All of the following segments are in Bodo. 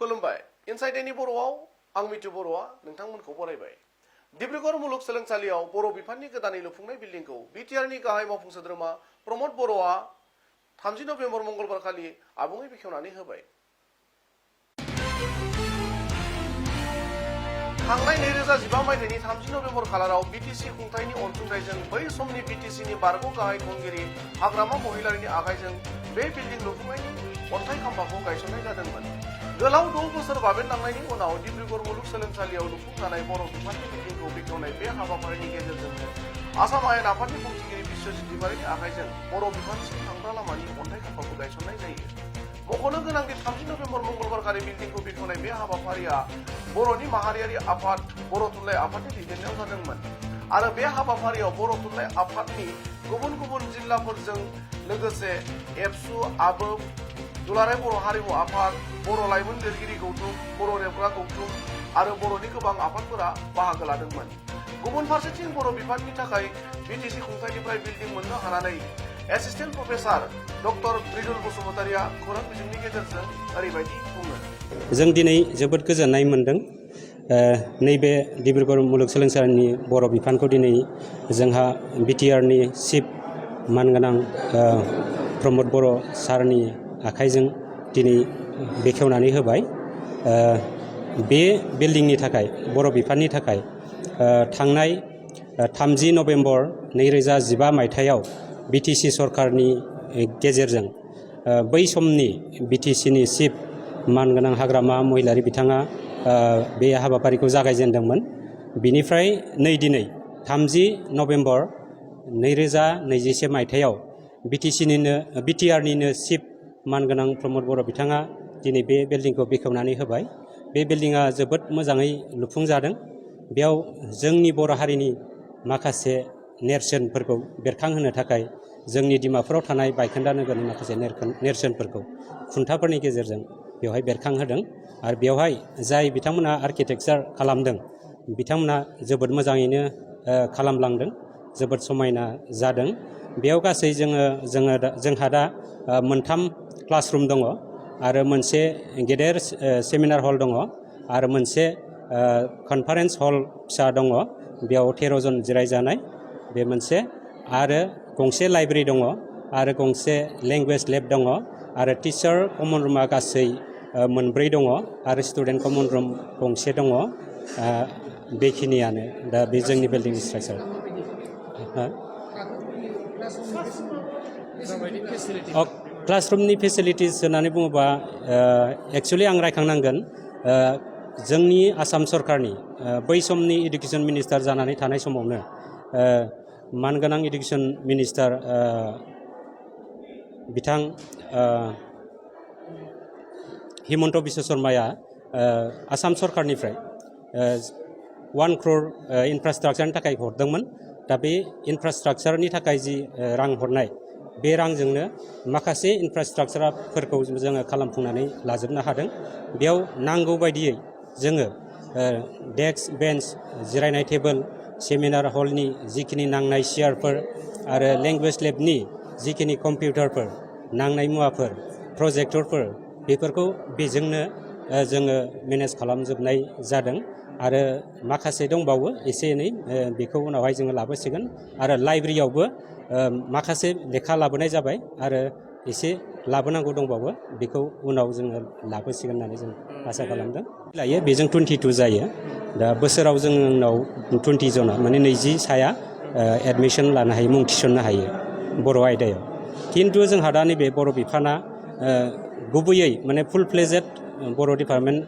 खुलुमबाय इनसाइड एनि बर'आव आं मिथु बर'आ नोंथांमोनखौ बरायबाय। डिब्रुगड़ मुलुगसोलोंसालियाव बर' बिफाननि गोदानै लुफुंनाय बिल्डिंखौ बिटिआरनि गाहाय मावफुं सोद्रोमा प्रमद बर'आ 30 नभेम्बर मंगलबार खालि आबुङै बेखेवनानै होबाय। थांनाय 2015 मायथाइनि 30 नभेम्बर खालाराव बिटिसि खुंथायनि अनसुंथाइजों बै समनि बिटिसिनि बारग' गाहाय खुंगिरि हाग्रामा महिलारिनि आखाइजों बे बिल्डिं लुफुंनायनि अन्थाइ खाम्फाखौ गायसननाय जादोंमोन। गोलाव 6 बोसोर बाबेनलांनायनि उनाव डिब्रुगड़ मुलुगसोलोंसालियाव लुफुंजानाय बर' बिफाननि बिल्डिंखौ बेखेवनाय बे हाबाफारिनि गेजेरजोंनो आसाम आयेन आफादनि बुंथिगिरि बिश्वजित दैमारिनि आखाइजों बर' बिफानसिम थांग्रा लामानि अन्थाइ खाम्फाखौ गायसननाय जायो। मख'नो गोनांदि 30 नभेम्बर मंगलबार खालि बिल्डिंखौ बेखेवनाय बे हाबाफारिया बर'नि माहारियारि आफाद बर' थुनलाइ आफादनि दैदेननायाव जादोंमोन आरो बे हाबाफारियाव बर' थुनलाइ आफादनि गुबुन गुबुन जिल्लाफोरजों लोगोसे एबसु, आबोब, दुलाराय बर' हारिमु आफाद, बर' लाइमोन लिरगिरि गौथुम, बर' रेबग्रा गौथुम आरो बर'नि गोबां आफादफोरा बाहागो लादोंमोन। गुबुन फारसेथिं बर' बिफाननि थाखाय बिटिसि खुंथायनिफ्राय बिल्डिं मोननो हानानै एसिस्टेन्ट प्रफेसार डक्टर मृदुल बसुमतारिया खौरां बिजोंनि गेजेरजों ओरैबायदि बुङो। जों दिनै जोबोद गोजोननाय मोनदों। नैबे डिब्रुगड़ मुलुगसोलोंसालिनि बर' बिफानखौ दिनै जोंहा बिटिआरनि चिफ मानगोनां प्रमद बर' सारनि आखाइजों दिनै बेखेवनानै होबाय। बे बिल्डिंनि थाखाय बर' बिफाननि थाखाय थांनाय 30 नभेम्बर 2015 मायथाइयाव बिटिसि सरकारनि गेजेरजों बै समनि बिटिसिनि चिफ मानगोनां हाग्रामा महिलारि बिथाङा बे हाबाफारिखौ जागायजेनदोंमोन। बिनिफ्राय नै दिनै 30 नभेम्बर 2021 मायथाइयाव बिटिआरनिनो चिफ मानगोनां प्रमद बर' बिथाङा दिनै बे बिल्डिंखौ बेखेवनानै होबाय। बे बिल्डिंआ जोबोद मोजाङै लुफुंजादों। बेयाव जोंनि बर' हारिनि माखासे नेरसोनफोरखौ बेरखांहोनो थाखाय जोंनि डिमापुराव थानाय बायखोन्दा नोगोरनि माखासे नेरसोनफोरखौ खुन्थाफोरनि गेजेरजों बेवहाय बेरखांहोदों आरो बेवहाय जाय बिथांमोना आर्किटेक्चार खालामदों बिथांमोना जोबोद मोजाङैनो खालामलांदों, जोबोद समायना जादों। बेयाव गासै जोंहा दा 3 क्लासरुम दङ आरो मोनसे गेदेर सेमिनार हल दङ आरो मोनसे कनफारेन्स हल फिसा दङ। बेयाव 13 जन जिरायजानाय बे मोनसे आरो गंसे लाइब्रेरि दङ आरो गंसे लेंगुवेज लेब दङ आरो टिचार कमन रुमा गासै 4 दङ आरो स्टुडेन्ट कमन रुम गंसे दङ। बेखिनियानो दा बे जोंनि बिल्डिंनि स्ट्राक्चार। क्लासरुमनि फेसिलिटिस होननानै बुङोबा एक्सुवेलि आं रायखांनांगोन जोंनि आसाम सरकारनि बै समनि इडुकेसन मिनिस्टार जानानै थानाय समावनो मानगोनां इडुकेसन मिनिस्टार बिथां हिमन्त बिश्व शर्माया आसाम सरकारनिफ्राय 1 crore इनफ्रास्ट्राक्चारनि थाखाय हरदोंमोन। दा बे इनफ्रास्ट्राक्चारनि थाखाय जि रां हरनाय बे रांजोंनो माखासे इनफ्रास्ट्राक्चारफोरखौ जोङो खालामफुंनानै लाजोबनो हादों। बेयाव नांगौ बायदियै जोङो डेस्क, बेन्च, जिरायनाय टेबोल, सेमिनार हलनि जिखिनि नांनाय चेयारफोर आरो लेंगुवेज लेबनि जिखिनि कम्पिउटारफोर, नांनाय मुवाफोर, प्रजेक्टरफोर बेफोरखौ बेजोंनो जोङो मेनेज खालामजोबनाय जादों आरो माखासे दंबावो एसे एनै बेखौ उनावहाय जोङो लाबोसिगोन आरो लाइब्रेरियावबो माखासे लेखा लाबोनाय जाबाय आरो एसे लाबोनांगौ दंबावो बेखौ उनाव जोङो लाबोसिगोन होननानै जों आसा खालामदों। लायो बेजों 22 जायो। दा बोसोराव जोंनाव 20 जना माने 20 साया एडमिसन लानो हायो, मुं थिसननो हायो बर' आयदायाव। खिन्थु जोंहा दा नैबे बर' बिफाना गुबैयै माने फुल फ्लेजेड बर' डिपार्टमेन्ट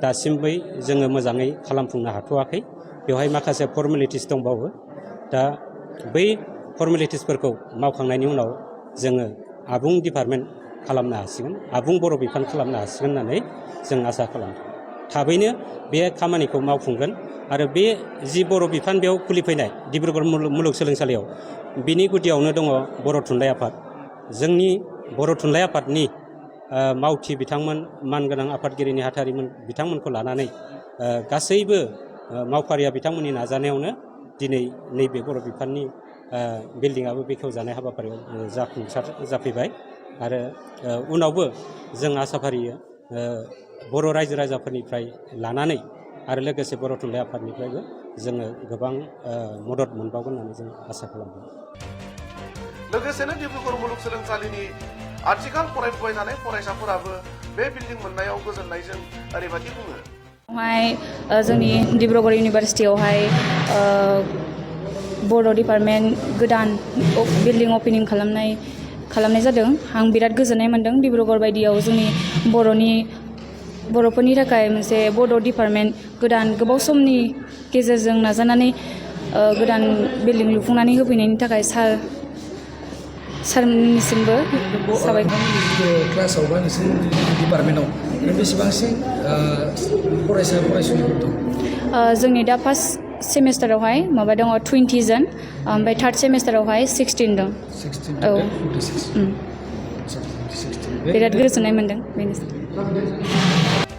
दासिमबो जोङो मोजाङै खालामफुंनो हाथ'वाखै। बेवहाय माखासे फर्मेलिटिस दंबावो। दा बै फर्मेलिटिसफोरखौ मावखांनायनि उनाव जोङो आबुं डिपार्टमेन्ट खालामनो हासिगोन, आबुं बर' बिफान खालामनो हासिगोन होननानै जों आसा खालामदों। थाबैनो बे खामानिखौ मावफुंगोन आरो बे जि बर' बिफान बेयाव खुलिफैनाय डिब्रुगड़ मुलुगसोलोंसालियाव बिनि गुदियावनो दङ बर' थुनलाइ आफाद। जोंनि बर' थुनलाइ आफादनि मावथि बिथांमोन, मानगोनां आफादगिरि नेहाथारिमोन बिथांमोनखौ लानानै गासैबो मावफारिया बिथांमोननि नाजानायावनो दिनै नैबे बर' बिफाननि बिल्डिंआबो बेखेवजानाय हाबाफारियाव जाफुंसार जाफैबाय आरो उनावबो जों आसा फारियो बर' रायजो राजाफोरनिफ्राय लानानै आरो लोगोसे बर' थुनलाइ आफादनिफ्रायबो जोङो गोबां मदद मोनबावगोन होननानै जों आसा खालामदों। लोगोसेनो डिब्रुगड़ मुलुगसोलोंसालिनि आथिखाल फरायफुबाय थानाय फरायसाफोराबो बे बिल्डिं मोननायाव गोजोननायजों ओरैबायदि बुङो। जोंनि डिब्रुगड़ इउनिभारसिटियावहाय बर' डिपार्टमेन्ट गोदान बिल्डिं अपेनिं खालामनाय जादों। आं बिराद गोजोननाय मोन्दों। डिब्रुगड़ बायदियाव जोंनि बर'फोरनि थाखाय मोनसे बड' डिपार्टमेन्ट गोदान गोबाव समनि गेजेरजों नाजानानै गोदान बिल्डिं लुफुंनानै होफैनायनि थाखाय सारनिसिमबो साबायखर। क्लासाव बा नोंसोरनि डिपार्टमेन्टआव बेसेबांसिम फरायसा फरायसुलिफोर दं? जोंनि दा फार्स्ट सेमिस्टारावहाय माबा दङ 20 जन, ओमफ्राय थार्ड सेमिस्टारावहाय 16 दं। 16 औ। 46 बिराद गोजोननाय मोन्दों बेनोसै।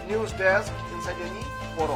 निउज डेस्क इनसाइड बर'।